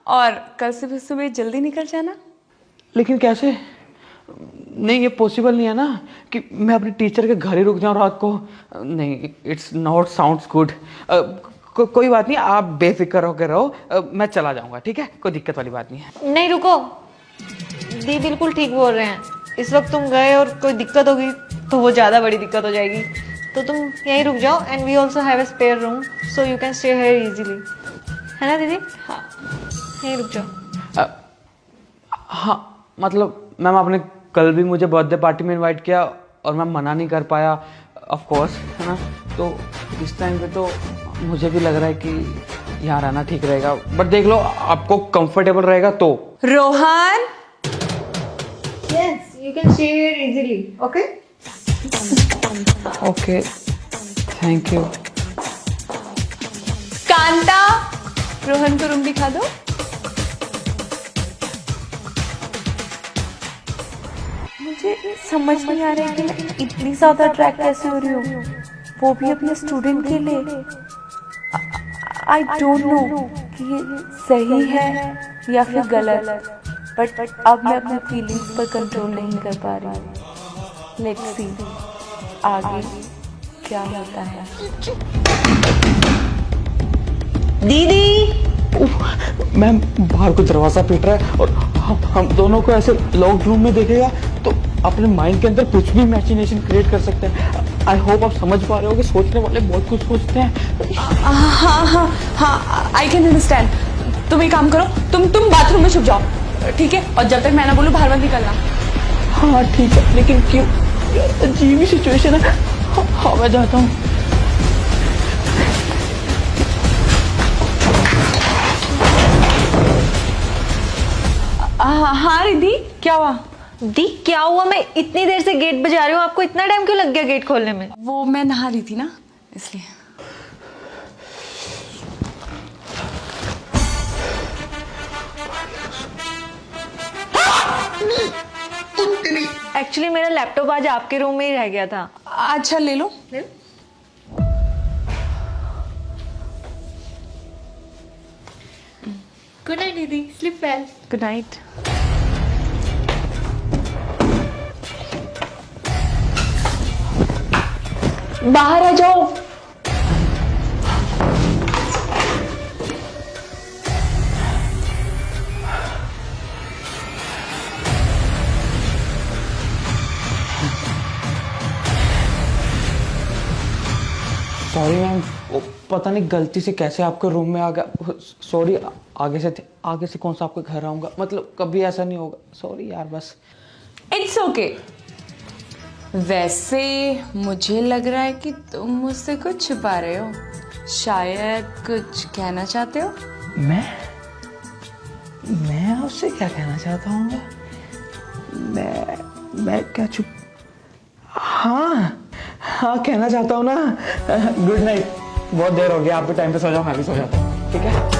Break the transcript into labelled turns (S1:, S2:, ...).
S1: और कल सुबह सुबह जल्दी निकल जाना।
S2: लेकिन कैसे? नहीं, ये पॉसिबल नहीं है ना कि मैं अपने टीचर के घर ही रुक जाऊं रात को। नहीं, इट्स नॉट साउंड्स गुड। कोई बात नहीं, आप बेफिक्र होकर रहो। मैं चला जाऊंगा, ठीक है? कोई दिक्कत वाली बात नहीं है।
S3: नहीं रुको, दी बिल्कुल ठीक बोल रहे हैं। इस वक्त तुम गए और कोई दिक्कत होगी तो वो ज़्यादा बड़ी दिक्कत हो जाएगी। तो तुम यहीं रुक जाओ and we also have a spare room so you can stay here easily, है ना दीदी? हाँ, यहीं रुक जाओ।
S2: हाँ, मतलब मैम आपने कल भी मुझे बर्थडे पार्टी में इनवाइट किया और मैं मना नहीं कर पाया, ऑफ कोर्स, है ना? तो इस टाइम पे तो मुझे भी लग रहा है कि यहाँ रहना ठीक रहेगा। बट देख लो, आपको कंफर्टेबल रहेगा तो।
S1: Rohan,
S3: yes you can stay here easily, okay?
S2: Okay, thank you.
S1: Kanta, Rohan को रूम दिखा दो। मुझे समझ नहीं आ रहा है कि मैं इतनी ज्यादा अट्रैक्ट कैसे हो रही हूँ, वो भी अपने स्टूडेंट के लिए। आई डोंट नो कि ये सही है या फिर गलत, बट अब मैं अपने फीलिंग्स पर कंट्रोल नहीं कर पा रही। लेट्स सी आगे क्या होता है।
S3: दीदी,
S2: मैम बाहर को दरवाजा पीट रहा है और हम दोनों को ऐसे लॉक्ड रूम में देखेगा तो अपने माइंड के अंदर कुछ भी इमेजिनेशन क्रिएट कर सकते हैं। आई होप आप समझ पा रहे हो कि सोचने वाले बहुत कुछ सोचते हैं।
S1: हाँ हाँ हाँ, आई कैन अंडरस्टैंड। तुम एक काम करो, तुम बाथरूम में छुप जाओ, ठीक है? और जब तक मैं ना बोलूं बाहर मत निकलना।
S2: हाँ ठीक है, लेकिन क्यों? अजीब ही सिचुएशन है। हाँ मैं जाता हूँ।
S1: हाँ रिद्धि, क्या हुआ?
S3: दी क्या हुआ? मैं इतनी देर से गेट बजा रही हूँ, आपको इतना टाइम क्यों लग गया गेट खोलने में?
S1: वो मैं नहा रही थी ना, इसलिए।
S3: एक्चुअली मेरा लैपटॉप आज आपके रूम में ही रह गया था।
S1: अच्छा ले लो।
S3: गुड नाइट दीदी, स्लीप वेल।
S1: Good night. बाहर आ जाओ।
S2: सॉरी मैम, पता नहीं गलती से कैसे आपके रूम में आ गया। सॉरी, आगे से कौन सा आपके घर आऊँगा, मतलब कभी ऐसा नहीं होगा। सॉरी यार, बस।
S1: It's okay. वैसे मुझे लग रहा है कि तुम मुझसे कुछ छुपा रहे हो, शायद कुछ कहना चाहते हो।
S2: मैं आपसे क्या कहना चाहता हूँ? मैं क्या चुप? हाँ कहना चाहता हूँ ना। Good night. बहुत देर हो गया, आप भी टाइम पे सो जाओ, मैं भी सो जाता हूँ, ठीक है?